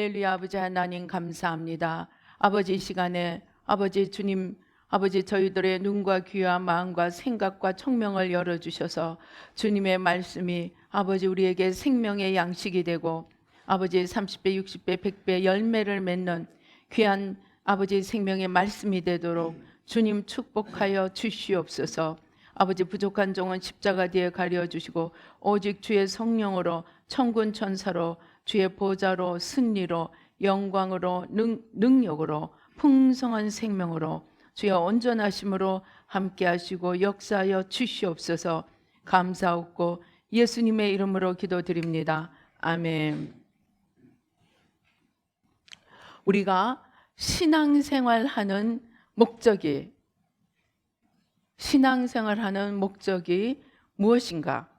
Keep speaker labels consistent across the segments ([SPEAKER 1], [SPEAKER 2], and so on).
[SPEAKER 1] 할렐루야. 아버지 하나님 감사합니다. 아버지 이 시간에 아버지 주님, 아버지 저희들의 눈과 귀와 마음과 생각과 청명을 열어주셔서 주님의 말씀이 아버지 우리에게 생명의 양식이 되고 아버지 30배 60배 100배 열매를 맺는 귀한 아버지 생명의 말씀이 되도록 주님 축복하여 주시옵소서. 아버지 부족한 종은 십자가 뒤에 가려주시고 오직 주의 성령으로 천군 천사로 주의 보좌로 승리로 영광으로 능력으로 풍성한 생명으로 주의 온전하심으로 함께 하시고 역사하여 주시옵소서. 감사하고 예수님의 이름으로 기도드립니다. 아멘. 우리가 신앙생활하는 목적이 무엇인가?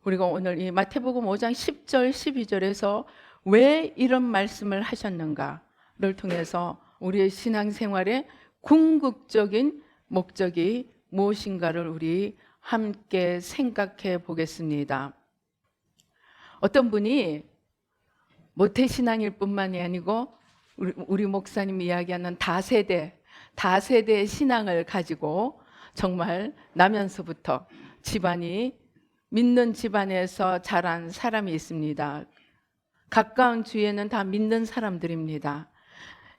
[SPEAKER 1] 우리가 오늘 이 마태복음 5장 10절 12절에서 왜 이런 말씀을 하셨는가를 통해서 우리의 신앙생활의 궁극적인 목적이 무엇인가를 우리 함께 생각해 보겠습니다. 어떤 분이 모태신앙일 뿐만이 아니고 우리 목사님이 이야기하는 다세대 신앙을 가지고 정말 나면서부터 믿는 집안에서 자란 사람이 있습니다. 가까운 주위에는 다 믿는 사람들입니다.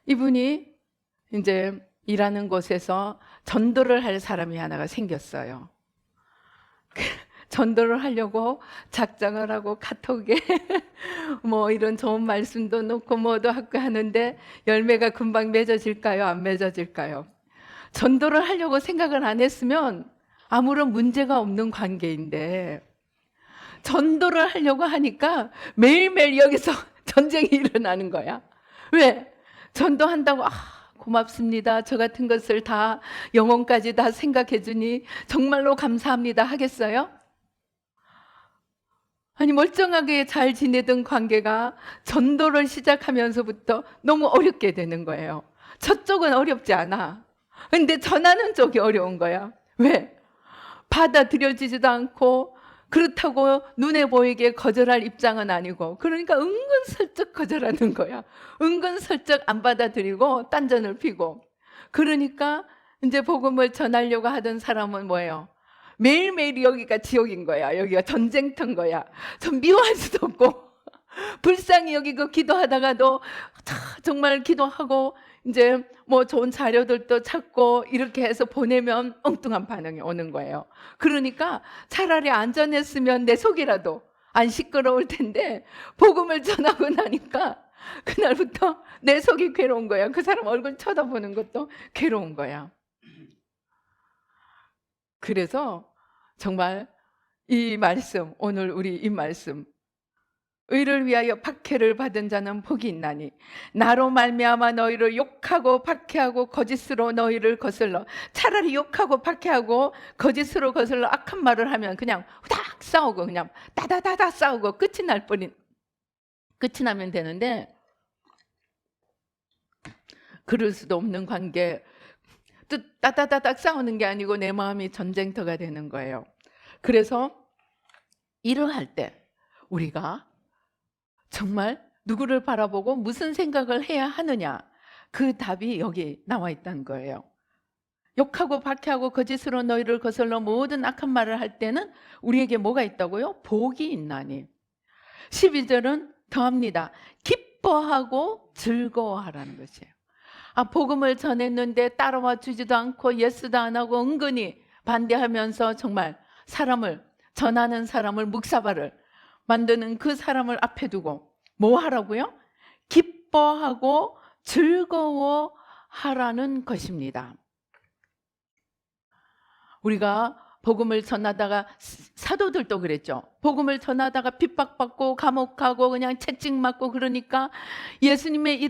[SPEAKER 1] 이분이 이제 일하는 곳에서 전도를 할 사람이 하나가 생겼어요. 전도를 하려고 작정을 하고 카톡에 뭐 이런 좋은 말씀도 놓고 뭐도 하고 하는데 열매가 금방 맺어질까요? 안 맺어질까요? 전도를 하려고 생각을 안 했으면 아무런 문제가 없는 관계인데 전도를 하려고 하니까 매일매일 여기서 전쟁이 일어나는 거야. 왜? 전도한다고 고맙습니다. 저 같은 것을 다 영혼까지 다 생각해 주니 정말로 감사합니다 하겠어요? 아니 멀쩡하게 잘 지내던 관계가 전도를 시작하면서부터 너무 어렵게 되는 거예요. 저쪽은 어렵지 않아. 근데 전하는 쪽이 어려운 거야. 왜? 받아들여지지도 않고 그렇다고 눈에 보이게 거절할 입장은 아니고 그러니까 은근슬쩍 거절하는 거야. 은근슬쩍 안 받아들이고 딴전을 피고 그러니까 이제 복음을 전하려고 하던 사람은 뭐예요? 매일매일 여기가 지옥인 거야. 여기가 전쟁터인 거야. 좀 미워할 수도 없고 불쌍히 여기고 기도하다가도 정말 기도하고 이제 뭐 좋은 자료들도 찾고 이렇게 해서 보내면 엉뚱한 반응이 오는 거예요. 그러니까 차라리 안전했으면 내 속이라도 안 시끄러울 텐데 복음을 전하고 나니까 그날부터 내 속이 괴로운 거야. 그 사람 얼굴 쳐다보는 것도 괴로운 거야. 그래서 정말 이 말씀, 오늘 우리 이 말씀, 의를 위하여 박해를 받은 자는 복이 있나니 나로 말미암아 너희를 욕하고 박해하고 거짓으로 너희를 거슬러. 차라리 욕하고 박해하고 거짓으로 거슬러 악한 말을 하면 그냥 후닥 싸우고 그냥 따다다다 싸우고 끝이 나면 되는데 그럴 수도 없는 관계, 또 따다다닥 싸우는 게 아니고 내 마음이 전쟁터가 되는 거예요. 그래서 일을 할 때 우리가 정말 누구를 바라보고 무슨 생각을 해야 하느냐, 그 답이 여기 나와 있다는 거예요. 욕하고 박해하고 거짓으로 너희를 거슬러 모든 악한 말을 할 때는 우리에게 뭐가 있다고요? 복이 있나니. 12절은 더합니다. 기뻐하고 즐거워하라는 것이에요. 복음을 전했는데 따라와 주지도 않고 예스도 안 하고 은근히 반대하면서 정말 전하는 사람을 묵사발을 만드는 그 사람을 앞에 두고 뭐 하라고요? 기뻐하고 즐거워하라는 것입니다. 우리가 복음을 전하다가 사도들도 그랬죠. 복음을 전하다가 핍박받고 감옥 가고 그냥 채찍 맞고 그러니까 예수님의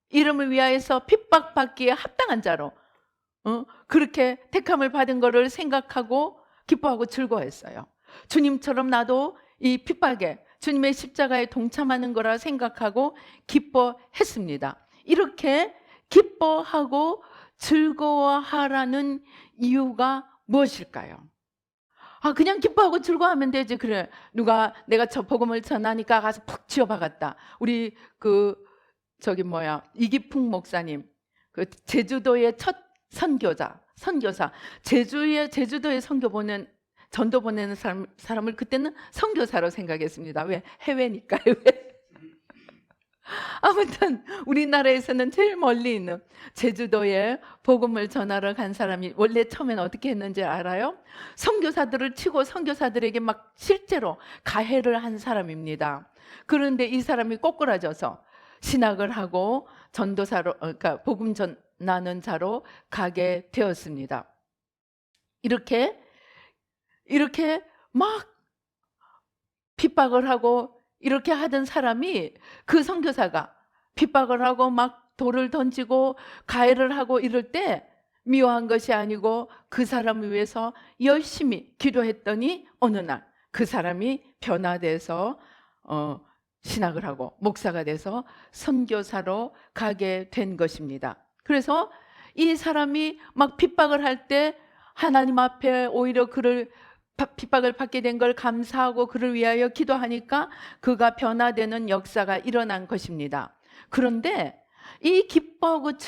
[SPEAKER 1] 이름을 위하여서 핍박받기에 합당한 자로 그렇게 택함을 받은 거를 생각하고 기뻐하고 즐거워했어요. 주님처럼 나도 이 핍박에 주님의 십자가에 동참하는 거라 생각하고 기뻐했습니다. 이렇게 기뻐하고 즐거워하라는 이유가 무엇일까요? 아, 그냥 기뻐하고 즐거워하면 되지. 그래, 누가 내가 저 복음을 전하니까 가서 푹 지어박았다. 우리 이기풍 목사님, 그 제주도의 첫 선교사, 제주도에 전도 보내는 사람을 그때는 선교사로 생각했습니다. 왜? 해외니까요. 아무튼 우리나라에서는 제일 멀리 있는 제주도에 복음을 전하러 간 사람이 원래 처음엔 어떻게 했는지 알아요? 선교사들을 치고 선교사들에게 막 실제로 가해를 한 사람입니다. 그런데 이 사람이 꼬꾸라져서 신학을 하고 전도사로, 그러니까 복음 전하는 자로 가게 되었습니다. 이렇게 막 핍박을 하고 이렇게 하던 사람이, 그 선교사가 핍박을 하고 막 돌을 던지고 가해를 하고 이럴 때 미워한 것이 아니고 그 사람을 위해서 열심히 기도했더니 어느 날 그 사람이 변화돼서 신학을 하고 목사가 돼서 선교사로 가게 된 것입니다. 그래서 이 사람이 막 핍박을 할 때 하나님 앞에 오히려 그를 핍박을 받게 된 걸 감사하고 그를 위하여 기도하니까 그가 변화되는 역사가 일어난 것입니다. 그런데 이 기뻐하고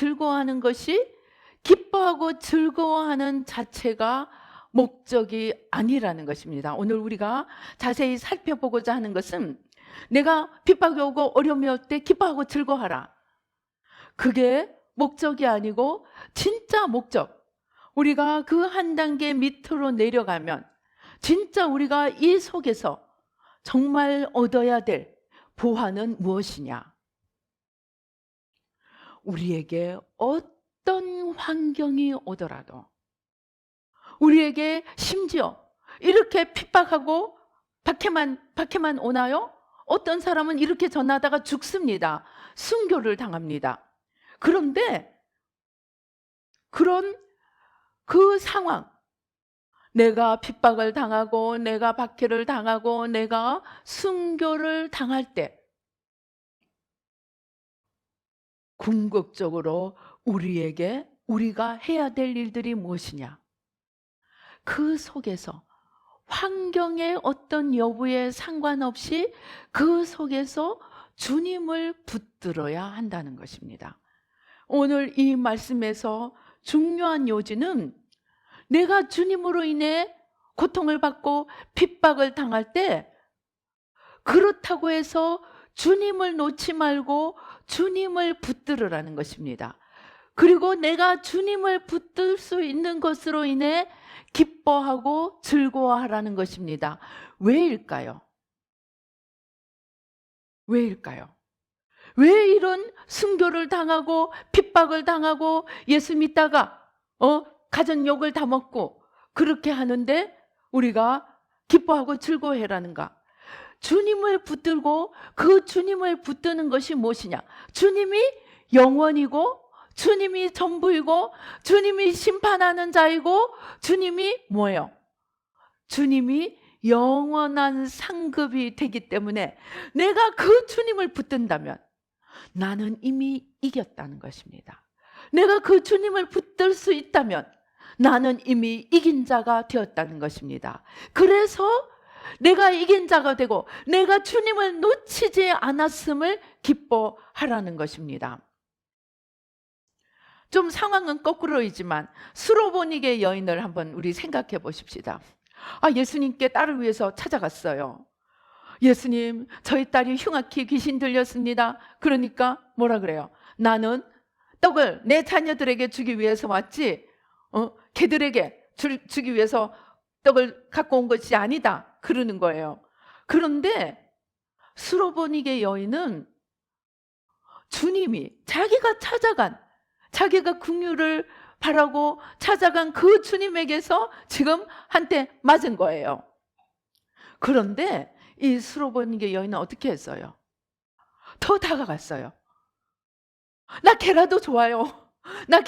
[SPEAKER 1] 즐거워하는 자체가 목적이 아니라는 것입니다. 오늘 우리가 자세히 살펴보고자 하는 것은, 내가 핍박이 오고 어려움이 올 때 기뻐하고 즐거워하라, 그게 목적이 아니고 진짜 목적, 우리가 그 한 단계 밑으로 내려가면 진짜 우리가 이 속에서 정말 얻어야 될 보화는 무엇이냐? 우리에게 어떤 환경이 오더라도, 우리에게 심지어 이렇게 핍박하고 박해만 오나요? 어떤 사람은 이렇게 전하다가 죽습니다. 순교를 당합니다. 그런데 그런 그 상황, 내가 핍박을 당하고 내가 박해를 당하고 내가 순교를 당할 때 궁극적으로 우리가 해야 될 일들이 무엇이냐? 그 속에서 환경의 어떤 여부에 상관없이 그 속에서 주님을 붙들어야 한다는 것입니다. 오늘 이 말씀에서 중요한 요지는, 내가 주님으로 인해 고통을 받고 핍박을 당할 때 그렇다고 해서 주님을 놓지 말고 주님을 붙들으라는 것입니다. 그리고 내가 주님을 붙들 수 있는 것으로 인해 기뻐하고 즐거워하라는 것입니다. 왜일까요? 왜 이런 순교를 당하고 핍박을 당하고 예수 믿다가 가진 욕을 다 먹고 그렇게 하는데 우리가 기뻐하고 즐거워해라는가? 주님을 붙들고 그 주님을 붙드는 것이 무엇이냐? 주님이 영원이고 주님이 전부이고 주님이 심판하는 자이고 주님이 뭐예요? 주님이 영원한 상급이 되기 때문에 내가 그 주님을 붙든다면 나는 이미 이겼다는 것입니다. 내가 그 주님을 붙들 수 있다면 나는 이미 이긴 자가 되었다는 것입니다. 그래서 내가 이긴 자가 되고 내가 주님을 놓치지 않았음을 기뻐하라는 것입니다. 좀 상황은 거꾸로이지만 수로보니게 여인을 한번 우리 생각해 보십시다. 예수님께 딸을 위해서 찾아갔어요. 예수님, 저희 딸이 흉악히 귀신 들렸습니다. 그러니까 뭐라 그래요? 나는 떡을 내 자녀들에게 주기 위해서 왔지 걔들에게 주기 위해서 떡을 갖고 온 것이 아니다, 그러는 거예요. 그런데 수로보니게 여인은 주님이 자기가 긍휼을 바라고 찾아간 그 주님에게서 지금 한테 맞은 거예요. 그런데 이 수로보니게 여인은 어떻게 했어요? 더 다가갔어요. 나 걔라도 좋아요. 나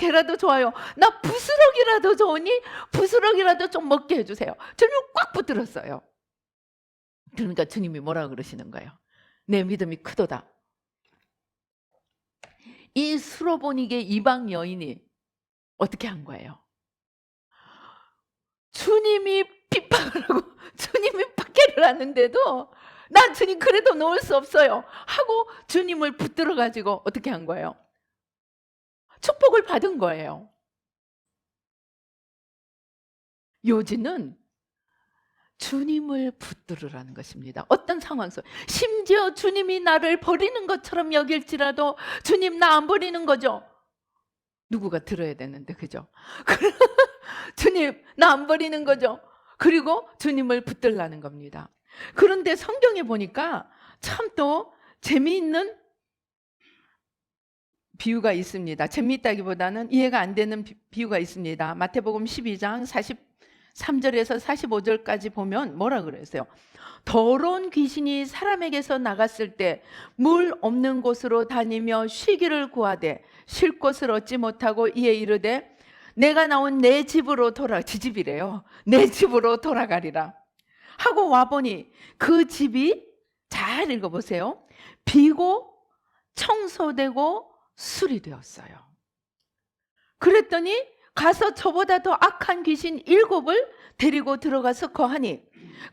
[SPEAKER 1] 부스럭이라도 좋으니 부스럭이라도 좀 먹게 해주세요. 주님 꽉 붙들었어요. 그러니까 주님이 뭐라 그러시는 거예요? 내 믿음이 크도다. 이 수로보니게 이방 여인이 어떻게 한 거예요? 주님이 핍박을 그리고 주님이 밖에를 하는데도 난 주님 그래도 놓을 수 없어요 하고 주님을 붙들어 가지고 어떻게 한 거예요? 축복을 받은 거예요. 요지는 주님을 붙들으라는 것입니다. 어떤 상황 속, 심지어 주님이 나를 버리는 것처럼 여길지라도 주님 나 안 버리는 거죠. 누구가 들어야 되는데, 그죠? 주님 나 안 버리는 거죠. 그리고 주님을 붙들라는 겁니다. 그런데 성경에 보니까 참 또 재미있는 비유가 있습니다. 재미있다기보다는 이해가 안 되는 비유가 있습니다. 마태복음 12장 43절에서 45절까지 보면 뭐라 그랬어요? 더러운 귀신이 사람에게서 나갔을 때 물 없는 곳으로 다니며 쉬기를 구하되 쉴 곳을 얻지 못하고 이에 이르되 내가 나온 내 집으로 지집이래요. 내 집으로 돌아가리라 하고 와보니 그 집이, 잘 읽어보세요, 비고 청소되고 수리되었어요. 그랬더니 가서 저보다 더 악한 귀신 7을 데리고 들어가서 거하니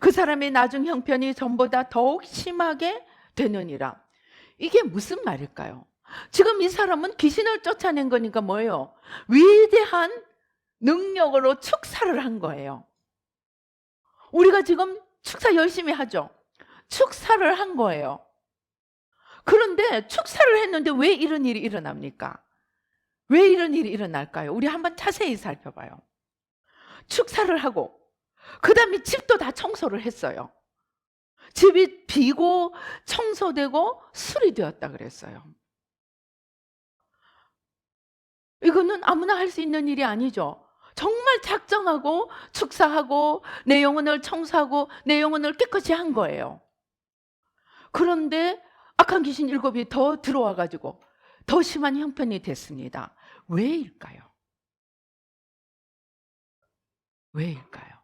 [SPEAKER 1] 그 사람의 나중 형편이 전보다 더욱 심하게 되느니라. 이게 무슨 말일까요? 지금 이 사람은 귀신을 쫓아낸 거니까 뭐예요? 위대한 능력으로 축사를 한 거예요. 우리가 지금 축사 열심히 하죠. 축사를 한 거예요. 그런데 축사를 했는데 왜 이런 일이 일어납니까? 왜 이런 일이 일어날까요? 우리 한번 자세히 살펴봐요. 축사를 하고 그 다음에 집도 다 청소를 했어요. 집이 비고 청소되고 수리되었다 그랬어요. 이거는 아무나 할 수 있는 일이 아니죠. 정말 작정하고 축사하고 내 영혼을 청소하고 내 영혼을 깨끗이 한 거예요. 그런데 악한 귀신 7이 더 들어와가지고 더 심한 형편이 됐습니다. 왜일까요? 왜일까요?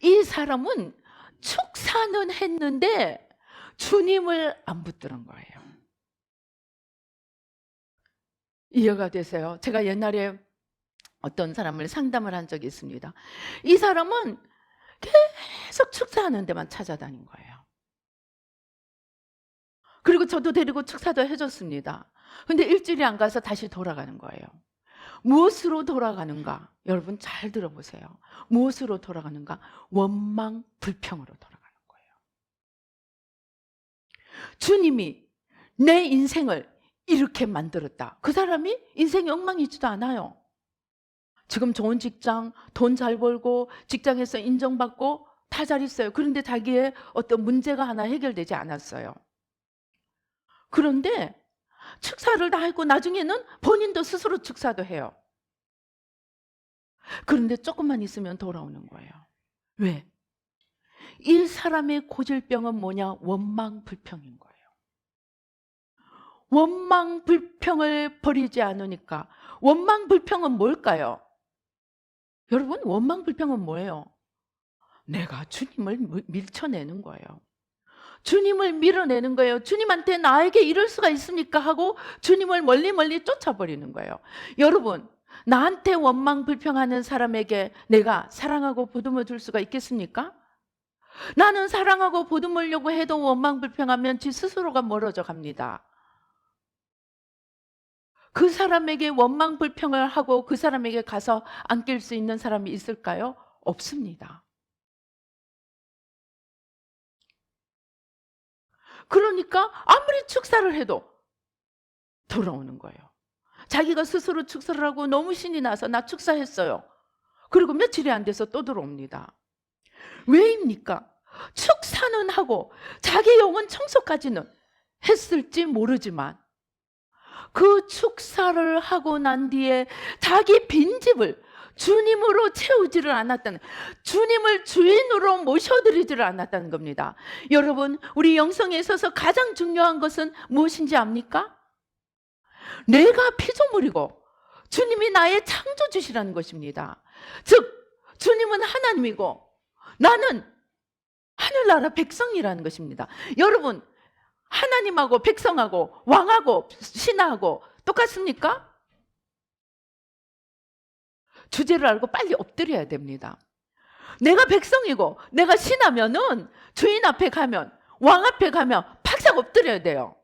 [SPEAKER 1] 이 사람은 축사는 했는데 주님을 안 붙드는 거예요. 이해가 되세요? 제가 옛날에 어떤 사람을 상담을 한 적이 있습니다. 이 사람은 계속 축사하는 데만 찾아다닌 거예요. 그리고 저도 데리고 축사도 해줬습니다. 근데 일주일이 안 가서 다시 돌아가는 거예요. 무엇으로 돌아가는가? 여러분 잘 들어보세요. 무엇으로 돌아가는가? 원망, 불평으로 돌아가는 거예요. 주님이 내 인생을 이렇게 만들었다. 그 사람이 인생이 엉망이지도 않아요. 지금 좋은 직장, 돈 잘 벌고 직장에서 인정받고 다 잘 있어요. 그런데 자기의 어떤 문제가 하나 해결되지 않았어요. 그런데 축사를 다 했고 나중에는 본인도 스스로 축사도 해요. 그런데 조금만 있으면 돌아오는 거예요. 왜? 이 사람의 고질병은 뭐냐? 원망, 불평인 거예요. 원망, 불평을 버리지 않으니까. 원망, 불평은 뭘까요? 여러분, 원망, 불평은 뭐예요? 내가 주님을 밀쳐내는 거예요. 주님을 밀어내는 거예요. 주님한테 나에게 이럴 수가 있습니까? 하고 주님을 멀리 쫓아버리는 거예요. 여러분, 나한테 원망 불평하는 사람에게 내가 사랑하고 보듬어 줄 수가 있겠습니까? 나는 사랑하고 보듬으려고 해도 원망 불평하면 지 스스로가 멀어져 갑니다. 그 사람에게 원망 불평을 하고 그 사람에게 가서 안길 수 있는 사람이 있을까요? 없습니다. 그러니까 아무리 축사를 해도 돌아오는 거예요. 자기가 스스로 축사를 하고 너무 신이 나서 나 축사했어요. 그리고 며칠이 안 돼서 또 들어옵니다. 왜입니까? 축사는 하고 자기 영혼 청소까지는 했을지 모르지만 그 축사를 하고 난 뒤에 자기 빈집을 주님으로 채우지를 않았다는, 주님을 주인으로 모셔드리지를 않았다는 겁니다. 여러분, 우리 영성에 있어서 가장 중요한 것은 무엇인지 압니까? 내가 피조물이고 주님이 나의 창조주시라는 것입니다. 즉 주님은 하나님이고 나는 하늘나라 백성이라는 것입니다. 여러분, 하나님하고 백성하고 왕하고 신하하고 똑같습니까? 주제를 알고 빨리 엎드려야 됩니다. 내가 백성이고 내가 신하면은 주인 앞에 가면, 왕 앞에 가면 팍삭 엎드려야 돼요.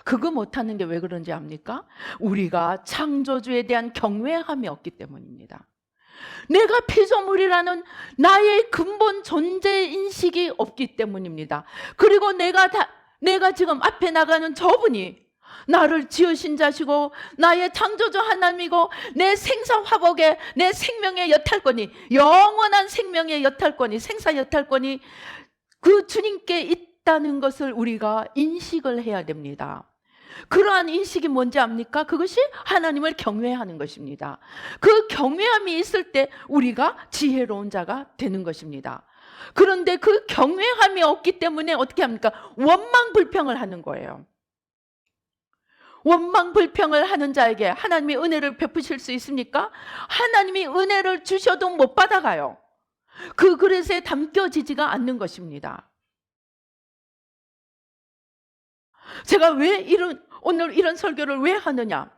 [SPEAKER 1] 그거 못하는 게 왜 그런지 압니까? 우리가 창조주에 대한 경외함이 없기 때문입니다. 내가 피조물이라는 나의 근본 존재 인식이 없기 때문입니다. 그리고 내가 지금 앞에 나가는 저분이 나를 지으신 자시고 나의 창조주 하나님이고 내 생사화복의 내 생명의 여탈권이, 영원한 생명의 여탈권이, 생사 여탈권이 그 주님께 있다는 것을 우리가 인식을 해야 됩니다. 그러한 인식이 뭔지 압니까? 그것이 하나님을 경외하는 것입니다. 그 경외함이 있을 때 우리가 지혜로운 자가 되는 것입니다. 그런데 그 경외함이 없기 때문에 어떻게 합니까? 원망불평을 하는 거예요. 원망불평을 하는 자에게 하나님이 은혜를 베푸실 수 있습니까? 하나님이 은혜를 주셔도 못 받아가요. 그 그릇에 담겨지지가 않는 것입니다. 제가 오늘 이런 설교를 왜 하느냐?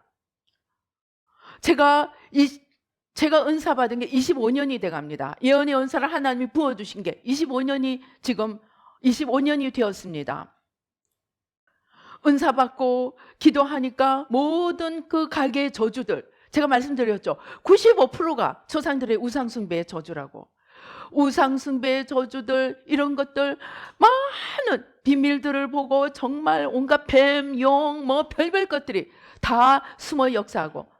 [SPEAKER 1] 제가 은사 받은 게 25년이 돼 갑니다. 예언의 은사를 하나님이 부어주신 게 25년이 되었습니다. 은사 받고 기도하니까 모든 그 가게의 저주들, 제가 말씀드렸죠. 95%가 조상들의 우상숭배의 저주라고. 우상숭배의 저주들, 이런 것들, 많은 비밀들을 보고 정말 온갖 뱀, 용, 별별 것들이 다 숨어 역사하고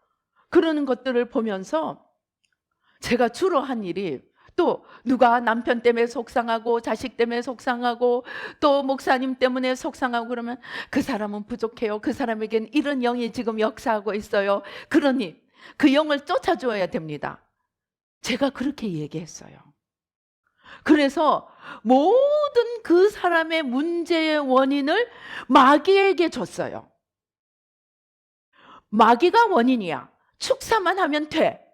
[SPEAKER 1] 그러는 것들을 보면서 제가 주로 한 일이, 또 누가 남편 때문에 속상하고 자식 때문에 속상하고 또 목사님 때문에 속상하고 그러면 그 사람은 부족해요. 그 사람에겐 이런 영이 지금 역사하고 있어요. 그러니 그 영을 쫓아줘야 됩니다. 제가 그렇게 얘기했어요. 그래서 모든 그 사람의 문제의 원인을 마귀에게 줬어요. 마귀가 원인이야. 축사만 하면 돼.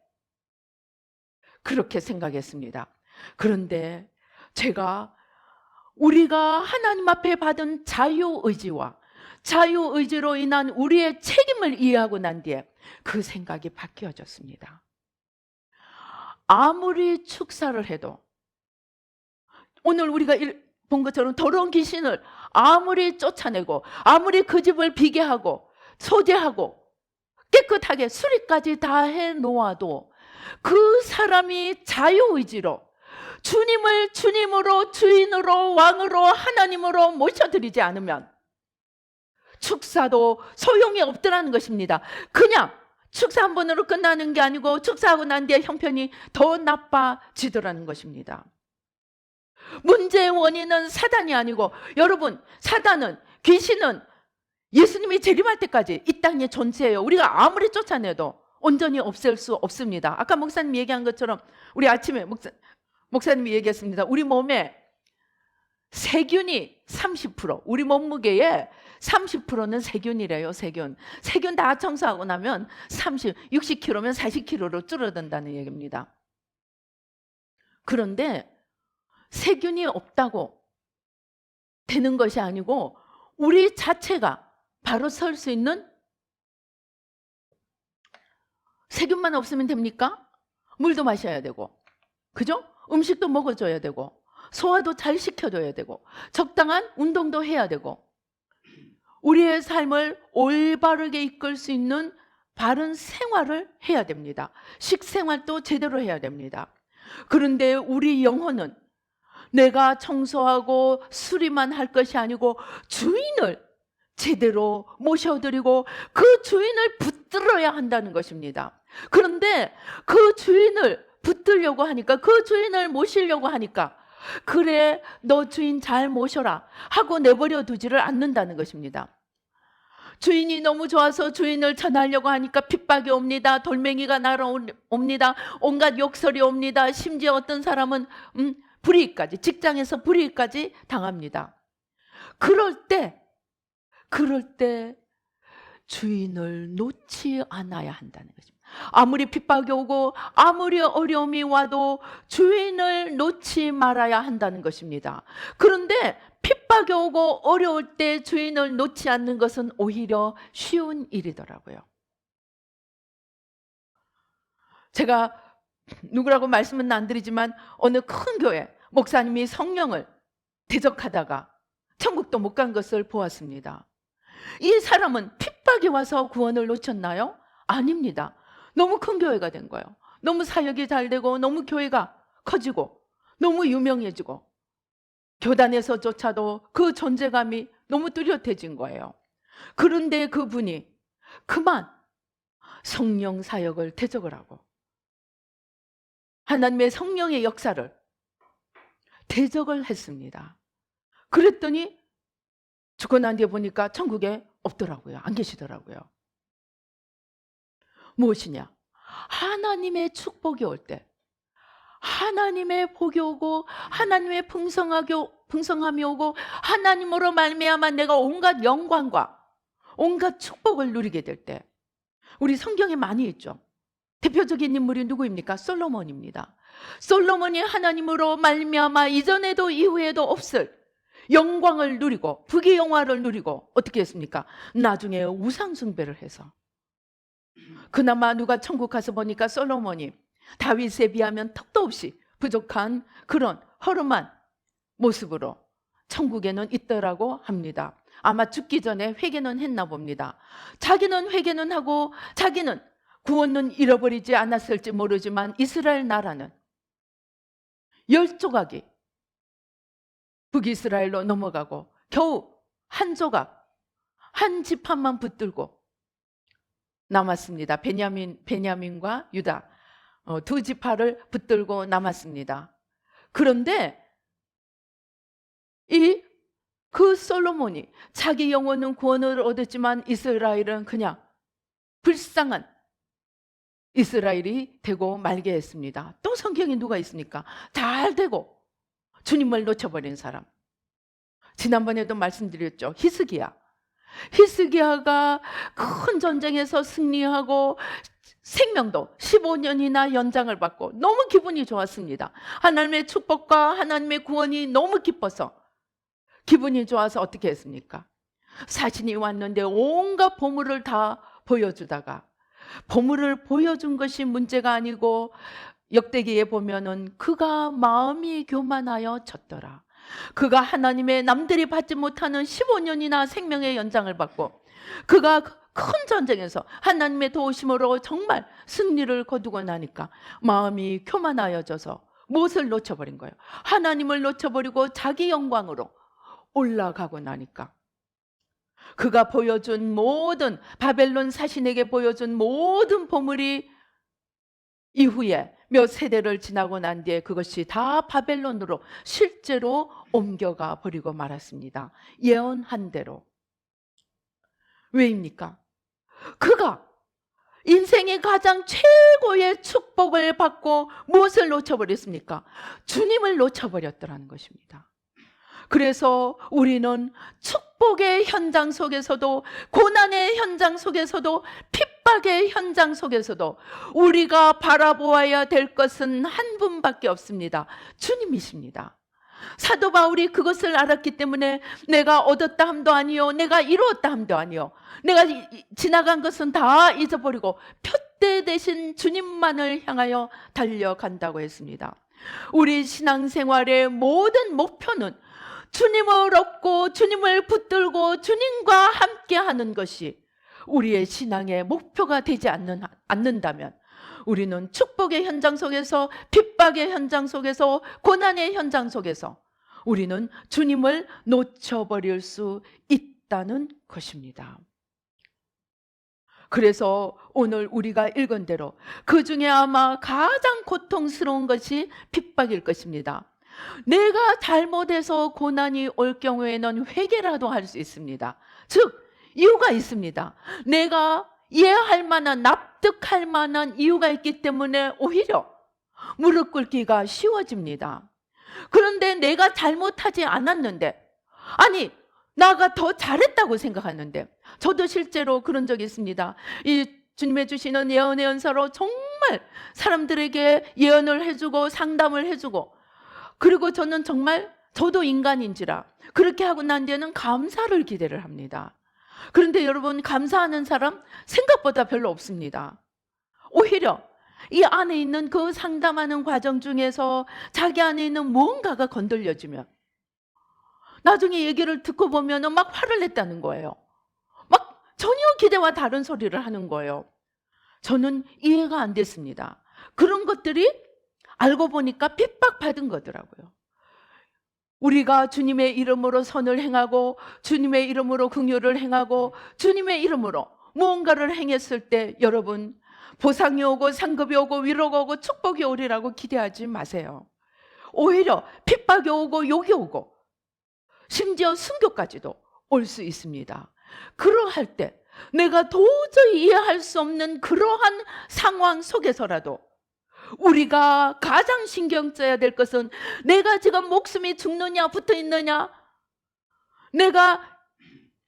[SPEAKER 1] 그렇게 생각했습니다. 그런데 우리가 하나님 앞에 받은 자유의지와 자유의지로 인한 우리의 책임을 이해하고 난 뒤에 그 생각이 바뀌어졌습니다. 아무리 축사를 해도, 오늘 우리가 본 것처럼 더러운 귀신을 아무리 쫓아내고 아무리 그 집을 비게 하고 소재하고 깨끗하게 수리까지 다 해놓아도 그 사람이 자유의지로 주님을 주님으로, 주인으로, 왕으로, 하나님으로 모셔드리지 않으면 축사도 소용이 없더라는 것입니다. 그냥 축사 한 번으로 끝나는 게 아니고 축사하고 난 뒤에 형편이 더 나빠지더라는 것입니다. 문제의 원인은 사단이 아니고, 여러분, 사단은, 귀신은 예수님이 재림할 때까지 이 땅에 존재해요. 우리가 아무리 쫓아내도 온전히 없앨 수 없습니다. 아까 목사님이 얘기한 것처럼, 우리 아침에 목사님이 얘기했습니다. 우리 몸에 세균이 30%, 우리 몸무게의 30%는 세균이래요. 세균 다 청소하고 나면 60kg면 40kg로 줄어든다는 얘기입니다. 그런데 세균이 없다고 되는 것이 아니고 우리 자체가 바로 설 수 있는, 세균만 없으면 됩니까? 물도 마셔야 되고, 그죠? 음식도 먹어줘야 되고, 소화도 잘 시켜줘야 되고, 적당한 운동도 해야 되고, 우리의 삶을 올바르게 이끌 수 있는 바른 생활을 해야 됩니다. 식생활도 제대로 해야 됩니다. 그런데 우리 영혼은 내가 청소하고 수리만 할 것이 아니고 주인을 제대로 모셔드리고 그 주인을 붙들어야 한다는 것입니다. 그런데 그 주인을 붙들려고 하니까, 그 주인을 모시려고 하니까, 그래 너 주인 잘 모셔라 하고 내버려 두지를 않는다는 것입니다. 주인이 너무 좋아서 주인을 전하려고 하니까 핍박이 옵니다. 돌멩이가 날아옵니다. 온갖 욕설이 옵니다. 심지어 어떤 사람은 불이익까지, 직장에서 불이익까지 당합니다. 그럴 때 주인을 놓지 않아야 한다는 것입니다. 아무리 핍박이 오고 아무리 어려움이 와도 주인을 놓지 말아야 한다는 것입니다. 그런데 핍박이 오고 어려울 때 주인을 놓지 않는 것은 오히려 쉬운 일이더라고요. 제가 누구라고 말씀은 안 드리지만 어느 큰 교회 목사님이 성령을 대적하다가 천국도 못 간 것을 보았습니다. 이 사람은 핍박이 와서 구원을 놓쳤나요? 아닙니다. 너무 큰 교회가 된 거예요. 너무 사역이 잘 되고 너무 교회가 커지고 너무 유명해지고 교단에서조차도 그 존재감이 너무 뚜렷해진 거예요. 그런데 그분이 그만 성령 사역을 대적을 하고 하나님의 성령의 역사를 대적을 했습니다. 그랬더니 죽고 난 뒤에 보니까 천국에 없더라고요. 안 계시더라고요. 무엇이냐? 하나님의 축복이 올 때, 하나님의 복이 오고 하나님의 풍성함이 오고 하나님으로 말미암아 내가 온갖 영광과 온갖 축복을 누리게 될 때, 우리 성경에 많이 있죠. 대표적인 인물이 누구입니까? 솔로몬입니다. 솔로몬이 하나님으로 말미암아 이전에도 이후에도 없을 영광을 누리고 부귀영화를 누리고 어떻게 했습니까? 나중에 우상 숭배를 해서 그나마 누가 천국 가서 보니까 솔로몬이 다윗에 비하면 턱도 없이 부족한 그런 허름한 모습으로 천국에는 있더라고 합니다. 아마 죽기 전에 회개는 했나 봅니다. 자기는 회개는 하고 자기는 구원은 잃어버리지 않았을지 모르지만 이스라엘 나라는 10조각이 북이스라엘로 넘어가고 겨우 한 조각, 한 지파만 붙들고 남았습니다. 베냐민과 유다 두 지파를 붙들고 남았습니다. 그런데 그 솔로몬이 자기 영혼은 구원을 얻었지만 이스라엘은 그냥 불쌍한 이스라엘이 되고 말게 했습니다. 또 성경에 누가 있습니까? 잘 되고 주님을 놓쳐버린 사람. 지난번에도 말씀드렸죠. 히스기야가 큰 전쟁에서 승리하고 생명도 15년이나 연장을 받고 너무 기분이 좋았습니다. 하나님의 축복과 하나님의 구원이 너무 기뻐서 기분이 좋아서 어떻게 했습니까? 사신이 왔는데 온갖 보물을 다 보여주다가 보물을 보여준 것이 문제가 아니고 역대기에 보면은 그가 마음이 교만하여 졌더라. 그가 하나님의 남들이 받지 못하는 15년이나 생명의 연장을 받고 그가 큰 전쟁에서 하나님의 도우심으로 정말 승리를 거두고 나니까 마음이 교만하여져서 무엇을 놓쳐버린 거예요? 하나님을 놓쳐버리고 자기 영광으로 올라가고 나니까 그가 보여준 모든 바벨론 사신에게 보여준 모든 보물이 이후에 몇 세대를 지나고 난 뒤에 그것이 다 바벨론으로 실제로 옮겨가 버리고 말았습니다. 예언한 대로. 왜입니까? 그가 인생의 가장 최고의 축복을 받고 무엇을 놓쳐버렸습니까? 주님을 놓쳐버렸더라는 것입니다. 그래서 우리는 축복의 현장 속에서도 고난의 현장 속에서도 핍박의 현장 속에서도 우리가 바라보아야 될 것은 한 분밖에 없습니다. 주님이십니다. 사도 바울이 그것을 알았기 때문에 내가 얻었다 함도 아니요 내가 이루었다 함도 아니요 내가 지나간 것은 다 잊어버리고 표대 대신 주님만을 향하여 달려간다고 했습니다. 우리 신앙생활의 모든 목표는 주님을 얻고 주님을 붙들고 주님과 함께하는 것이 우리의 신앙의 목표가 되지 않는다면 우리는 축복의 현장 속에서 핍박의 현장 속에서 고난의 현장 속에서 우리는 주님을 놓쳐버릴 수 있다는 것입니다. 그래서 오늘 우리가 읽은 대로 그 중에 아마 가장 고통스러운 것이 핍박일 것입니다. 내가 잘못해서 고난이 올 경우에는 회개라도 할 수 있습니다. 즉 이유가 있습니다. 내가 이해할 만한 납득할 만한 이유가 있기 때문에 오히려 무릎 꿇기가 쉬워집니다. 그런데 내가 잘못하지 않았는데 아니 나가 더 잘했다고 생각하는데 저도 실제로 그런 적이 있습니다. 이 주님의 주시는 예언의 은사로 정말 사람들에게 예언을 해주고 상담을 해주고 그리고 저는 정말 저도 인간인지라 그렇게 하고 난 뒤에는 감사를 기대를 합니다. 그런데 여러분 감사하는 사람 생각보다 별로 없습니다. 오히려 이 안에 있는 그 상담하는 과정 중에서 자기 안에 있는 무언가가 건들려지면 나중에 얘기를 듣고 보면 막 화를 냈다는 거예요. 막 전혀 기대와 다른 소리를 하는 거예요. 저는 이해가 안 됐습니다. 그런 것들이 알고 보니까 핍박받은 거더라고요. 우리가 주님의 이름으로 선을 행하고 주님의 이름으로 긍휼을 행하고 주님의 이름으로 무언가를 행했을 때 여러분 보상이 오고 상급이 오고 위로가 오고 축복이 오리라고 기대하지 마세요. 오히려 핍박이 오고 욕이 오고 심지어 순교까지도 올 수 있습니다. 그러할 때 내가 도저히 이해할 수 없는 그러한 상황 속에서라도 우리가 가장 신경 써야 될 것은 내가 지금 목숨이 죽느냐 붙어 있느냐, 내가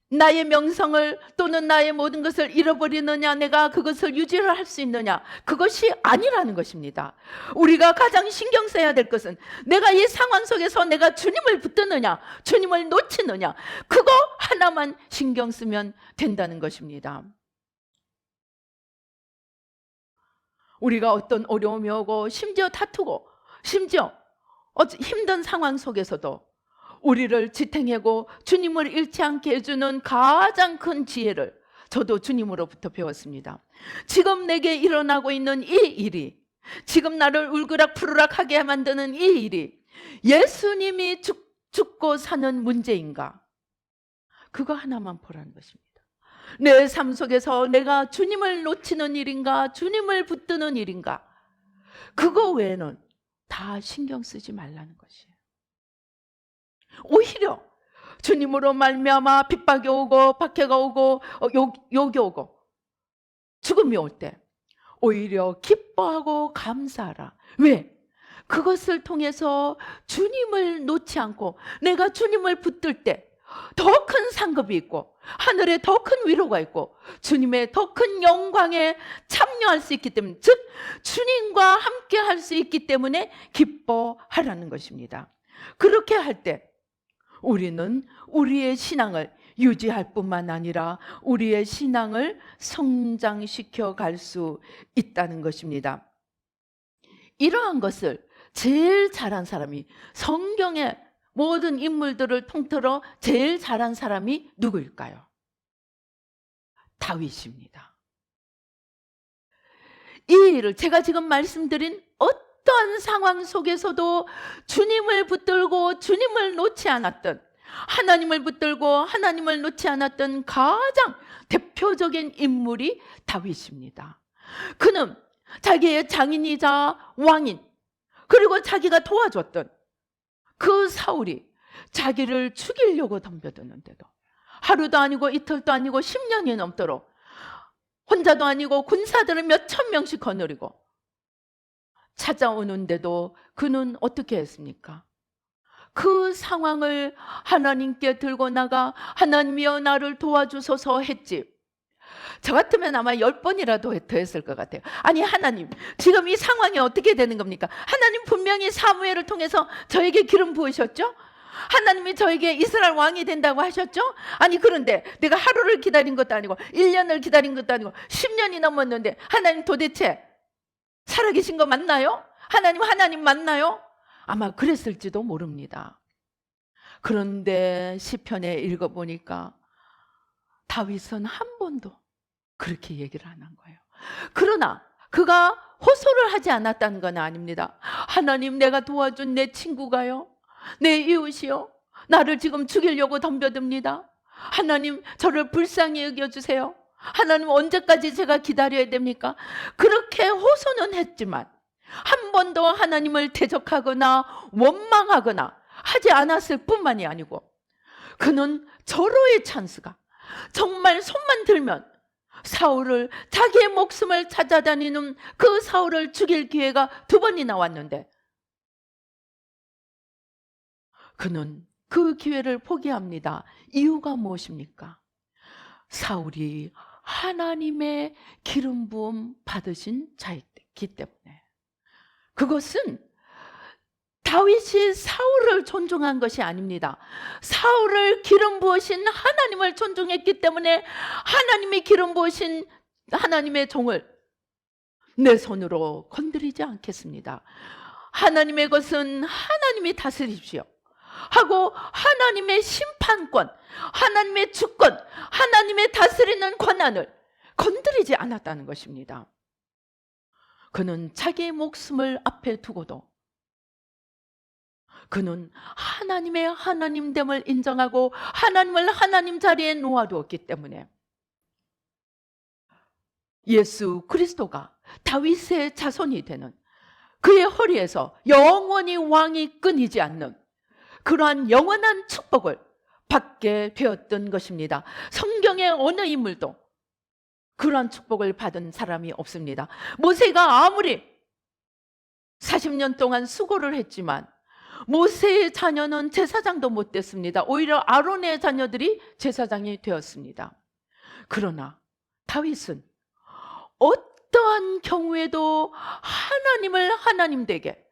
[SPEAKER 1] 나의 명성을 또는 나의 모든 것을 잃어버리느냐, 내가 그것을 유지를 할 수 있느냐, 그것이 아니라는 것입니다. 우리가 가장 신경 써야 될 것은 내가 이 상황 속에서 내가 주님을 붙드느냐 주님을 놓치느냐, 그거 하나만 신경 쓰면 된다는 것입니다. 우리가 어떤 어려움이 오고 심지어 다투고 심지어 힘든 상황 속에서도 우리를 지탱하고 주님을 잃지 않게 해주는 가장 큰 지혜를 저도 주님으로부터 배웠습니다. 지금 내게 일어나고 있는 이 일이, 지금 나를 울그락푸르락하게 만드는 이 일이 예수님이 죽고 사는 문제인가? 그거 하나만 보라는 것입니다. 내 삶 속에서 내가 주님을 놓치는 일인가, 주님을 붙드는 일인가, 그거 외에는 다 신경 쓰지 말라는 것이에요. 오히려 주님으로 말미암아 핍박이 오고 박해가 오고 욕이 오고 죽음이 올 때 오히려 기뻐하고 감사하라. 왜? 그것을 통해서 주님을 놓지 않고 내가 주님을 붙들 때 더 큰 상급이 있고 하늘에 더 큰 위로가 있고 주님의 더 큰 영광에 참여할 수 있기 때문에, 즉 주님과 함께 할 수 있기 때문에 기뻐하라는 것입니다. 그렇게 할 때 우리는 우리의 신앙을 유지할 뿐만 아니라 우리의 신앙을 성장시켜 갈 수 있다는 것입니다. 이러한 것을 제일 잘한 사람이, 성경의 모든 인물들을 통틀어 제일 잘한 사람이 누구일까요? 다윗입니다. 이 일을 제가 지금 말씀드린 어떠한 상황 속에서도 주님을 붙들고 주님을 놓지 않았던, 하나님을 붙들고 하나님을 놓지 않았던 가장 대표적인 인물이 다윗입니다. 그는 자기의 장인이자 왕인, 그리고 자기가 도와줬던 그 사울이 자기를 죽이려고 덤벼드는데도 하루도 아니고 이틀도 아니고 10년이 넘도록 혼자도 아니고 군사들을 몇천 명씩 거느리고 찾아오는데도 그는 어떻게 했습니까? 그 상황을 하나님께 들고 나가 하나님이여 나를 도와주소서 했지. 저 같으면 아마 10번이라도 더 했을 것 같아요. 아니 하나님, 지금 이 상황이 어떻게 되는 겁니까? 하나님 분명히 사무엘을 통해서 저에게 기름 부으셨죠? 하나님이 저에게 이스라엘 왕이 된다고 하셨죠? 아니 그런데 내가 하루를 기다린 것도 아니고 1년을 기다린 것도 아니고 10년이 넘었는데 하나님 도대체 살아계신 거 맞나요? 하나님 맞나요? 아마 그랬을지도 모릅니다. 그런데 시편에 읽어보니까 다윗은 한 번도 그렇게 얘기를 안 한 거예요. 그러나 그가 호소를 하지 않았다는 건 아닙니다. 하나님, 내가 도와준 내 친구가요, 내 이웃이요, 나를 지금 죽이려고 덤벼듭니다. 하나님, 저를 불쌍히 여겨주세요. 하나님, 언제까지 제가 기다려야 됩니까? 그렇게 호소는 했지만 한 번도 하나님을 대적하거나 원망하거나 하지 않았을 뿐만이 아니고, 그는 절호의 찬스가, 정말 손만 들면 사울을, 자기의 목숨을 찾아다니는 그 사울을 죽일 기회가 2번이나 왔는데 그는 그 기회를 포기합니다. 이유가 무엇입니까? 사울이 하나님의 기름 부음 받으신 자이기 때문에. 그것은 다윗이 사울을 존중한 것이 아닙니다. 사울을 기름 부으신 하나님을 존중했기 때문에 하나님이 기름 부으신 하나님의 종을 내 손으로 건드리지 않겠습니다. 하나님의 것은 하나님이 다스리십시오 하고 하나님의 심판권, 하나님의 주권, 하나님의 다스리는 권한을 건드리지 않았다는 것입니다. 그는 자기의 목숨을 앞에 두고도 그는 하나님의 하나님됨을 인정하고 하나님을 하나님 자리에 놓아두었기 때문에 예수 그리스도가 다윗의 자손이 되는 그의 허리에서 영원히 왕이 끊이지 않는 그러한 영원한 축복을 받게 되었던 것입니다. 성경의 어느 인물도 그러한 축복을 받은 사람이 없습니다. 모세가 아무리 40년 동안 수고를 했지만 모세의 자녀는 제사장도 못 됐습니다. 오히려 아론의 자녀들이 제사장이 되었습니다. 그러나 다윗은 어떠한 경우에도 하나님을 하나님 되게,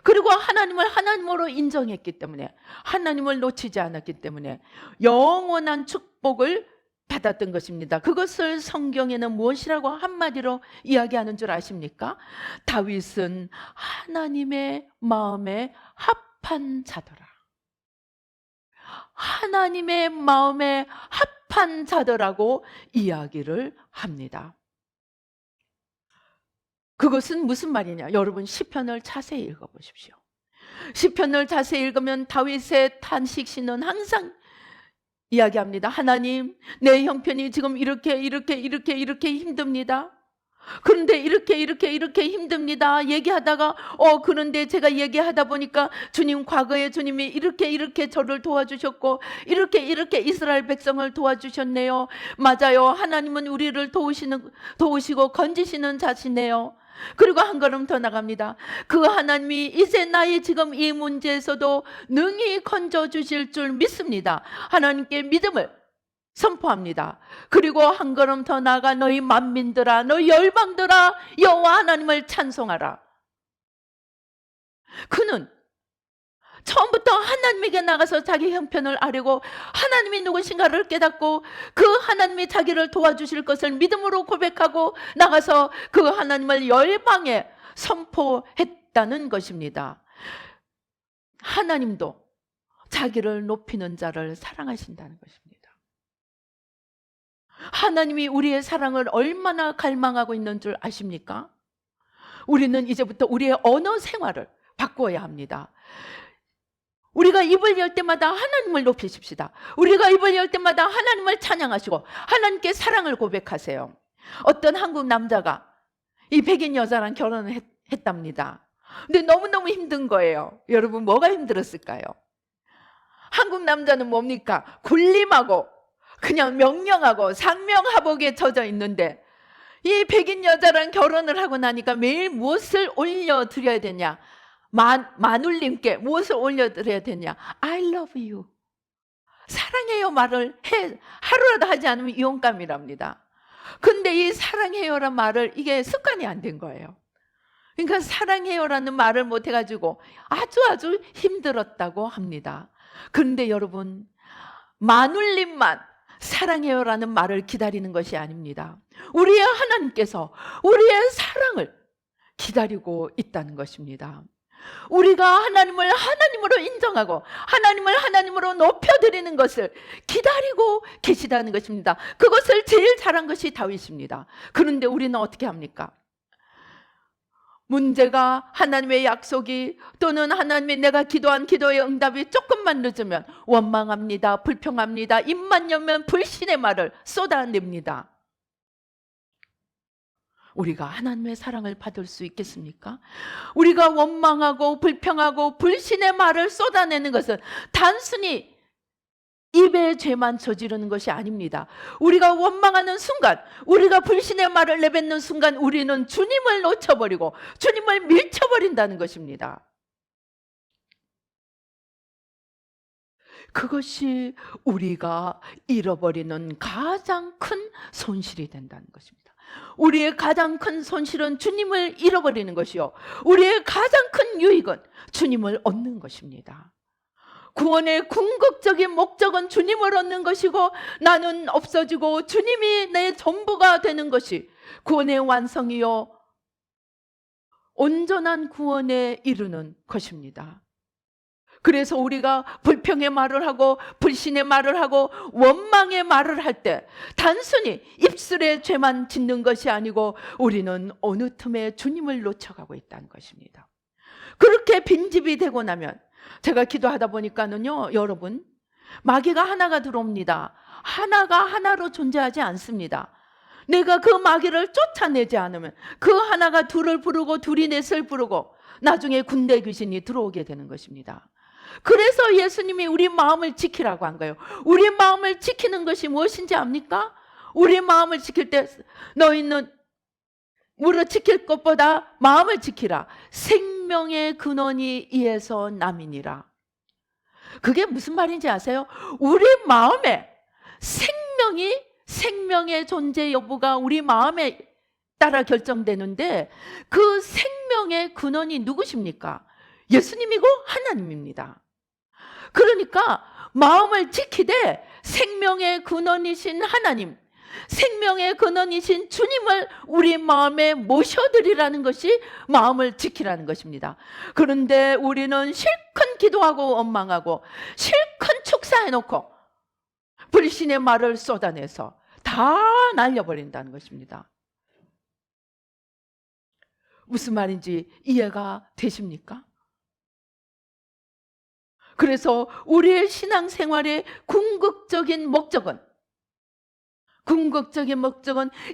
[SPEAKER 1] 그리고 하나님을 하나님으로 인정했기 때문에, 하나님을 놓치지 않았기 때문에 영원한 축복을 받았던 것입니다. 그것을 성경에는 무엇이라고 한마디로 이야기하는 줄 아십니까? 다윗은 하나님의 마음에 합한 자더라. 하나님의 마음에 합한 자더라고 이야기를 합니다. 그것은 무슨 말이냐? 여러분 시편을 자세히 읽어보십시오. 시편을 자세히 읽으면 다윗의 탄식시는 항상 이야기합니다. 하나님, 내 형편이 지금 이렇게 힘듭니다. 그런데 이렇게 힘듭니다. 얘기하다가 그런데 제가 얘기하다 보니까 주님, 과거에 주님이 이렇게 저를 도와주셨고 이렇게 이스라엘 백성을 도와주셨네요. 맞아요. 하나님은 우리를 도우시고 건지시는 자시네요. 그리고 한 걸음 더 나갑니다. 그 하나님이 이제 나의 지금 이 문제에서도 능히 건져주실 줄 믿습니다. 하나님께 믿음을 선포합니다. 그리고 한 걸음 더 나아가 너희 만민들아, 너희 열방들아, 여호와 하나님을 찬송하라. 그는 처음부터 하나님에게 나가서 자기 형편을 아뢰고 하나님이 누구신가를 깨닫고 그 하나님이 자기를 도와주실 것을 믿음으로 고백하고 나가서 그 하나님을 열방에 선포했다는 것입니다. 하나님도 자기를 높이는 자를 사랑하신다는 것입니다. 하나님이 우리의 사랑을 얼마나 갈망하고 있는 줄 아십니까? 우리는 이제부터 우리의 언어 생활을 바꾸어야 합니다. 우리가 입을 열 때마다 하나님을 높이십시다. 우리가 입을 열 때마다 하나님을 찬양하시고 하나님께 사랑을 고백하세요. 어떤 한국 남자가 이 백인 여자랑 결혼을 했답니다. 근데 너무너무 힘든 거예요. 여러분, 뭐가 힘들었을까요? 한국 남자는 뭡니까? 군림하고 그냥 명령하고 상명하복에 젖어 있는데 이 백인 여자랑 결혼을 하고 나니까 매일 무엇을 올려드려야 되냐? 마눌님께 무엇을 올려드려야 되냐? I love you. 사랑해요 말을 하루라도 하지 않으면 이혼감이랍니다. 근데 이 사랑해요란 말을 이게 습관이 안 된 거예요. 그러니까 사랑해요라는 말을 못 해가지고 아주 힘들었다고 합니다. 그런데 여러분, 마눌님만 사랑해요라는 말을 기다리는 것이 아닙니다. 우리의 하나님께서 우리의 사랑을 기다리고 있다는 것입니다. 우리가 하나님을 하나님으로 인정하고 하나님을 하나님으로 높여드리는 것을 기다리고 계시다는 것입니다. 그것을 제일 잘한 것이 다윗입니다. 그런데 우리는 어떻게 합니까? 문제가, 하나님의 약속이 또는 하나님의 내가 기도한 기도의 응답이 조금만 늦으면 원망합니다. 불평합니다. 입만 열면 불신의 말을 쏟아냅니다. 우리가 하나님의 사랑을 받을 수 있겠습니까? 우리가 원망하고 불평하고 불신의 말을 쏟아내는 것은 단순히 입에 죄만 저지르는 것이 아닙니다. 우리가 원망하는 순간, 우리가 불신의 말을 내뱉는 순간 우리는 주님을 놓쳐버리고 주님을 밀쳐버린다는 것입니다. 그것이 우리가 잃어버리는 가장 큰 손실이 된다는 것입니다. 우리의 가장 큰 손실은 주님을 잃어버리는 것이요, 우리의 가장 큰 유익은 주님을 얻는 것입니다. 구원의 궁극적인 목적은 주님을 얻는 것이고 나는 없어지고 주님이 내 전부가 되는 것이 구원의 완성이요 온전한 구원에 이르는 것입니다. 그래서 우리가 불평의 말을 하고 불신의 말을 하고 원망의 말을 할 때 단순히 입술에 죄만 짓는 것이 아니고 우리는 어느 틈에 주님을 놓쳐가고 있다는 것입니다. 그렇게 빈집이 되고 나면, 제가 기도하다 보니까는요, 여러분, 마귀가 하나가 들어옵니다. 하나가 하나로 존재하지 않습니다. 내가 그 마귀를 쫓아내지 않으면 그 하나가 둘을 부르고 둘이 넷을 부르고 나중에 군대 귀신이 들어오게 되는 것입니다. 그래서 예수님이 우리 마음을 지키라고 한 거예요. 우리 마음을 지키는 것이 무엇인지 압니까? 우리 마음을 지킬 때 너희는 물을 지킬 것보다 마음을 지키라. 생명의 근원이 이에서 남이니라. 그게 무슨 말인지 아세요? 우리 마음에 생명의 존재 여부가 우리 마음에 따라 결정되는데, 그 생명의 근원이 누구십니까? 예수님이고 하나님입니다. 그러니까 마음을 지키되 생명의 근원이신 하나님, 생명의 근원이신 주님을 우리 마음에 모셔드리라는 것이 마음을 지키라는 것입니다. 그런데 우리는 실컷 기도하고 원망하고 실컷 축사해놓고 불신의 말을 쏟아내서 다 날려버린다는 것입니다. 무슨 말인지 이해가 되십니까? 그래서 우리의 신앙생활의 궁극적인 목적은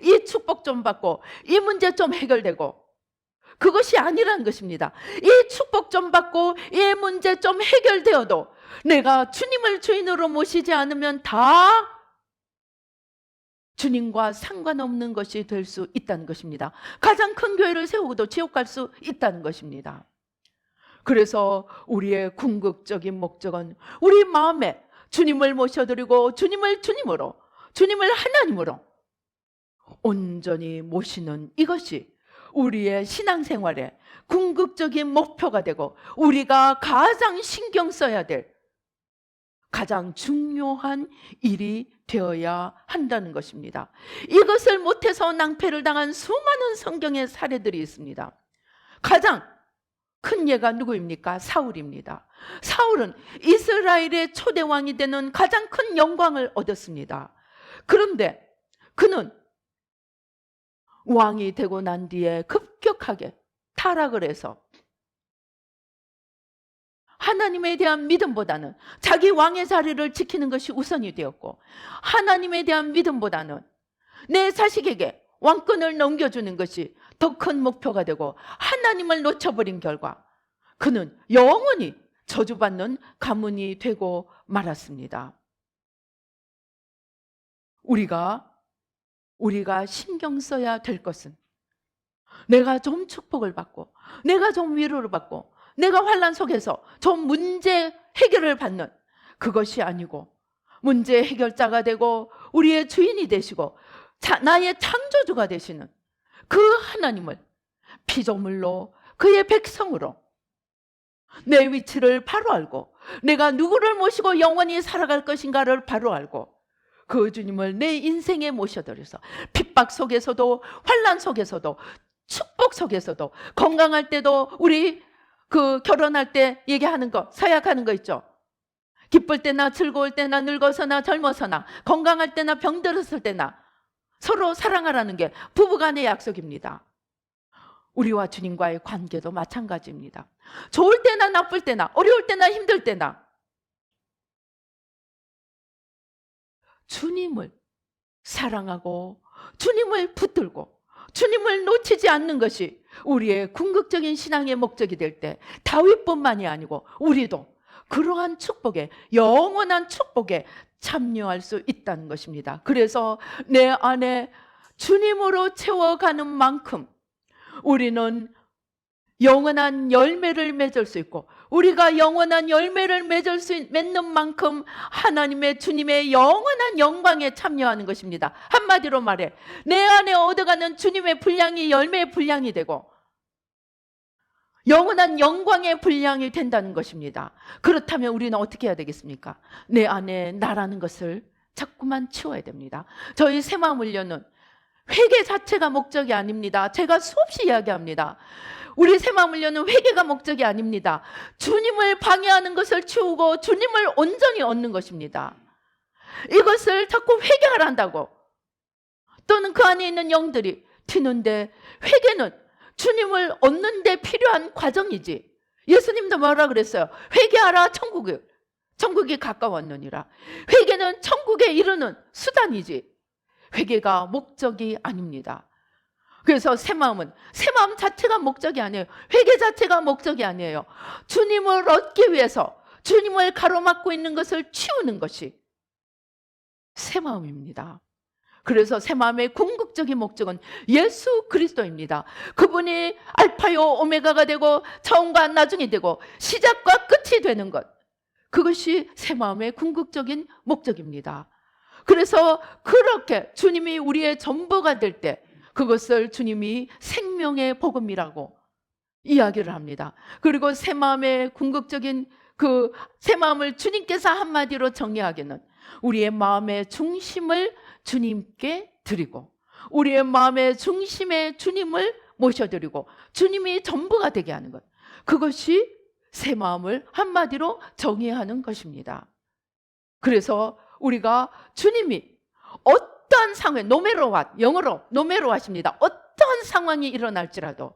[SPEAKER 1] 이 축복 좀 받고 이 문제 좀 해결되고 그것이 아니라는 것입니다. 이 축복 좀 받고 이 문제 좀 해결되어도 내가 주님을 주인으로 모시지 않으면 다 주님과 상관없는 것이 될 수 있다는 것입니다. 가장 큰 교회를 세우고도 지옥 갈 수 있다는 것입니다. 그래서 우리의 궁극적인 목적은 우리 마음에 주님을 모셔드리고 주님을 주님으로, 주님을 하나님으로 온전히 모시는 이것이 우리의 신앙생활의 궁극적인 목표가 되고 우리가 가장 신경 써야 될 가장 중요한 일이 되어야 한다는 것입니다. 이것을 못해서 낭패를 당한 수많은 성경의 사례들이 있습니다. 가장 큰 예가 누구입니까? 사울입니다. 사울은 이스라엘의 초대 왕이 되는 가장 큰 영광을 얻었습니다. 그런데 그는 왕이 되고 난 뒤에 급격하게 타락을 해서 하나님에 대한 믿음보다는 자기 왕의 자리를 지키는 것이 우선이 되었고, 하나님에 대한 믿음보다는 내 자식에게 왕권을 넘겨주는 것이 더 큰 목표가 되고 하나님을 놓쳐버린 결과 그는 영원히 저주받는 가문이 되고 말았습니다. 우리가 신경 써야 될 것은 내가 좀 축복을 받고 내가 좀 위로를 받고 내가 환난 속에서 좀 문제 해결을 받는 그것이 아니고, 문제 해결자가 되고 우리의 주인이 되시고 나의 창조주가 되시는 그 하나님을 피조물로 그의 백성으로 내 위치를 바로 알고 내가 누구를 모시고 영원히 살아갈 것인가를 바로 알고 그 주님을 내 인생에 모셔드려서 핍박 속에서도 환난 속에서도 축복 속에서도 건강할 때도 우리 결혼할 때 얘기하는 거, 서약하는 거 있죠. 기쁠 때나 즐거울 때나 늙어서나 젊어서나 건강할 때나 병들었을 때나 서로 사랑하라는 게 부부간의 약속입니다. 우리와 주님과의 관계도 마찬가지입니다. 좋을 때나 나쁠 때나 어려울 때나 힘들 때나 주님을 사랑하고 주님을 붙들고 주님을 놓치지 않는 것이 우리의 궁극적인 신앙의 목적이 될 때 다윗뿐만이 아니고 우리도 그러한 축복에, 영원한 축복에 참여할 수 있다는 것입니다. 그래서 내 안에 주님으로 채워가는 만큼 우리는 영원한 열매를 맺을 수 있고, 우리가 영원한 열매를 맺는 만큼 하나님의 주님의 영원한 영광에 참여하는 것입니다. 한마디로 말해 내 안에 얻어가는 주님의 분량이 열매의 분량이 되고 영원한 영광의 분량이 된다는 것입니다. 그렇다면 우리는 어떻게 해야 되겠습니까? 내 안에 나라는 것을 자꾸만 치워야 됩니다. 저희 새마을훈련은 회개 자체가 목적이 아닙니다. 제가 수없이 이야기합니다. 우리 새 마음을 여는 회개가 목적이 아닙니다. 주님을 방해하는 것을 치우고 주님을 온전히 얻는 것입니다. 이것을 자꾸 회개하라 한다고, 또는 그 안에 있는 영들이 튀는데, 회개는 주님을 얻는 데 필요한 과정이지. 예수님도 뭐라 그랬어요? 회개하라, 천국이 가까웠느니라. 회개는 천국에 이르는 수단이지, 회개가 목적이 아닙니다. 그래서 새 마음 자체가 목적이 아니에요. 회개 자체가 목적이 아니에요. 주님을 얻기 위해서 주님을 가로막고 있는 것을 치우는 것이 새 마음입니다. 그래서 새 마음의 궁극적인 목적은 예수 그리스도입니다. 그분이 알파요 오메가가 되고 처음과 나중이 되고 시작과 끝이 되는 것, 그것이 새 마음의 궁극적인 목적입니다. 그래서 그렇게 주님이 우리의 전부가 될 때, 그것을 주님이 생명의 복음이라고 이야기를 합니다. 그리고 새 마음의 궁극적인 그 새 마음을 주님께서 한마디로 정의하기는, 우리의 마음의 중심을 주님께 드리고, 우리의 마음의 중심에 주님을 모셔드리고 주님이 전부가 되게 하는 것, 그것이 새 마음을 한마디로 정의하는 것입니다. 그래서 우리가 주님이 어떠한 상황에, 영어로 노메로하십니다. 어떠한 상황이 일어날지라도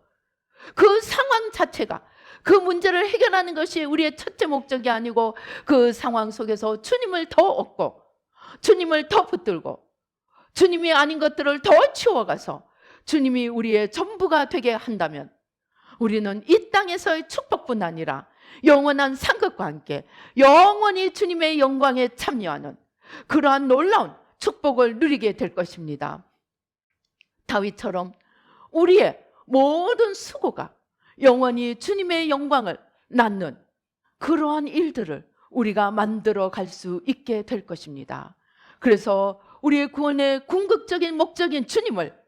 [SPEAKER 1] 그 상황 자체가, 그 문제를 해결하는 것이 우리의 첫째 목적이 아니고, 그 상황 속에서 주님을 더 얻고 주님을 더 붙들고 주님이 아닌 것들을 더 치워가서 주님이 우리의 전부가 되게 한다면, 우리는 이 땅에서의 축복뿐 아니라 영원한 상급과 함께 영원히 주님의 영광에 참여하는 그러한 놀라운 축복을 누리게 될 것입니다. 다윗처럼 우리의 모든 수고가 영원히 주님의 영광을 낳는 그러한 일들을 우리가 만들어 갈 수 있게 될 것입니다. 그래서 우리의 구원의 궁극적인 목적인 주님을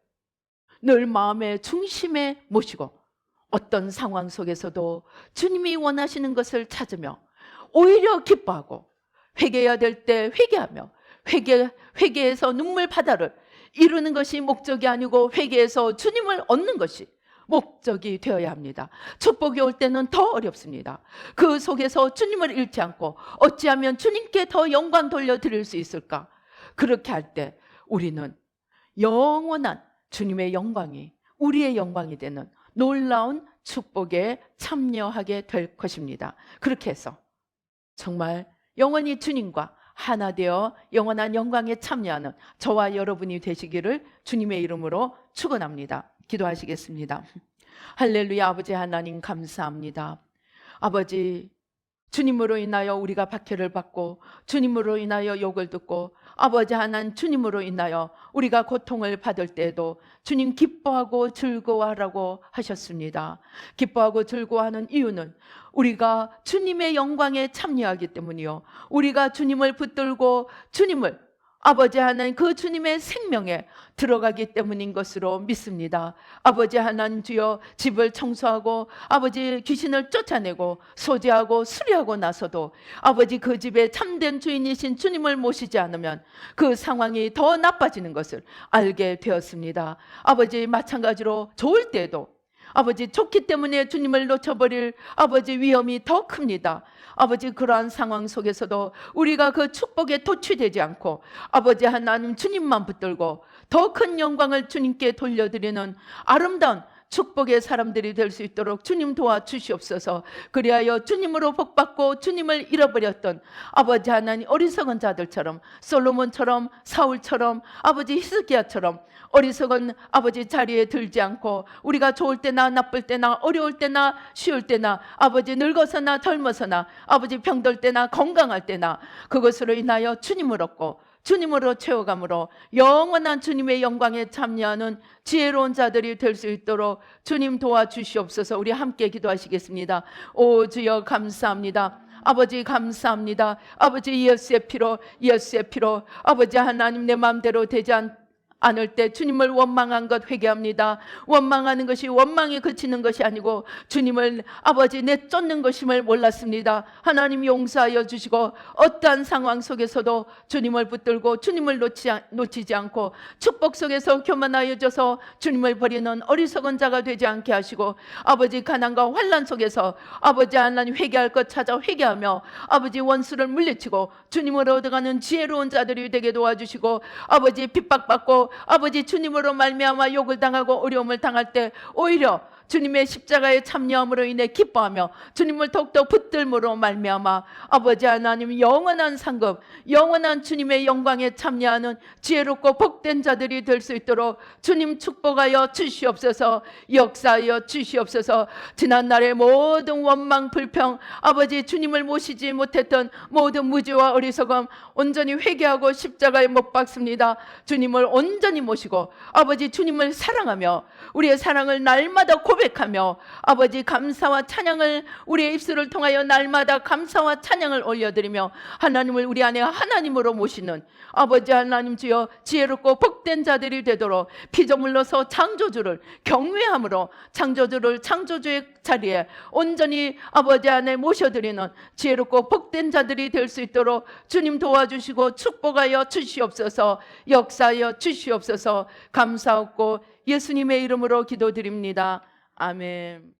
[SPEAKER 1] 늘 마음의 중심에 모시고, 어떤 상황 속에서도 주님이 원하시는 것을 찾으며 오히려 기뻐하고, 회개해야 될 때 회개하며, 회개에서 눈물 바다를 이루는 것이 목적이 아니고 회개에서 주님을 얻는 것이 목적이 되어야 합니다. 축복이 올 때는 더 어렵습니다. 그 속에서 주님을 잃지 않고 어찌하면 주님께 더 영광 돌려드릴 수 있을까? 그렇게 할 때 우리는 영원한 주님의 영광이 우리의 영광이 되는 놀라운 축복에 참여하게 될 것입니다. 그렇게 해서 정말 영원히 주님과 하나 되어 영원한 영광에 참여하는 저와 여러분이 되시기를 주님의 이름으로 축원합니다. 기도하시겠습니다. 할렐루야. 아버지 하나님 감사합니다. 아버지, 주님으로 인하여 우리가 박해를 받고 주님으로 인하여 욕을 듣고 아버지 하나님 주님으로 인하여 우리가 고통을 받을 때에도 주님 기뻐하고 즐거워하라고 하셨습니다. 기뻐하고 즐거워하는 이유는 우리가 주님의 영광에 참여하기 때문이요, 우리가 주님을 붙들고 주님을 아버지 하나님 그 주님의 생명에 들어가기 때문인 것으로 믿습니다. 아버지 하나님 주여, 집을 청소하고 아버지 귀신을 쫓아내고 소지하고 수리하고 나서도 아버지 그 집에 참된 주인이신 주님을 모시지 않으면 그 상황이 더 나빠지는 것을 알게 되었습니다. 아버지 마찬가지로 좋을 때도 아버지 좋기 때문에 주님을 놓쳐버릴 아버지 위험이 더 큽니다. 아버지 그러한 상황 속에서도 우리가 그 축복에 도취되지 않고 아버지 하나님 주님만 붙들고 더 큰 영광을 주님께 돌려드리는 아름다운 축복의 사람들이 될 수 있도록 주님 도와주시옵소서. 그리하여 주님으로 복받고 주님을 잃어버렸던 아버지 하나님 어리석은 자들처럼, 솔로몬처럼, 사울처럼, 아버지 히스기야처럼 어리석은 아버지 자리에 들지 않고 우리가 좋을 때나 나쁠 때나 어려울 때나 쉬울 때나 아버지 늙어서나 젊어서나 아버지 병들 때나 건강할 때나 그것으로 인하여 주님을 얻고 주님으로 채워감으로 영원한 주님의 영광에 참여하는 지혜로운 자들이 될 수 있도록 주님 도와주시옵소서. 우리 함께 기도하시겠습니다. 오 주여 감사합니다. 아버지 감사합니다. 아버지 예수의 피로 아버지 하나님 내 마음대로 되지 않을 때 주님을 원망한 것 회개합니다. 원망하는 것이 원망에 그치는 것이 아니고 주님을 아버지 내쫓는 것임을 몰랐습니다. 하나님 용서하여 주시고 어떠한 상황 속에서도 주님을 붙들고 주님을 놓치지 않고 축복 속에서 교만하여 져서 주님을 버리는 어리석은 자가 되지 않게 하시고 아버지 가난과 환난 속에서 아버지 하나님 회개할 것 찾아 회개하며 아버지 원수를 물리치고 주님으로 얻어가는 지혜로운 자들이 되게 도와주시고 아버지 핍박받고 아버지 주님으로 말미암아 욕을 당하고 어려움을 당할 때 오히려 주님의 십자가에 참여함으로 인해 기뻐하며 주님을 더욱더 붙들므로 말미암아 아버지 하나님 영원한 상급, 영원한 주님의 영광에 참여하는 지혜롭고 복된 자들이 될 수 있도록 주님 축복하여 주시옵소서. 역사하여 주시옵소서. 지난날의 모든 원망 불평 아버지 주님을 모시지 못했던 모든 무지와 어리석음 온전히 회개하고 십자가에 못 박습니다. 주님을 온전히 모시고 아버지 주님을 사랑하며 우리의 사랑을 날마다 고백하며 아버지 감사와 찬양을 우리의 입술을 통하여 날마다 감사와 찬양을 올려드리며 하나님을 우리 안에 하나님으로 모시는 아버지 하나님 주여 지혜롭고 복된 자들이 되도록 피조물로서 창조주를 경외함으로 창조주를 창조주의 자리에 온전히 아버지 안에 모셔드리는 지혜롭고 복된 자들이 될 수 있도록 주님 도와주시고 축복하여 주시옵소서. 역사하여 주시옵소서. 감사하고 예수님의 이름으로 기도드립니다. 아멘.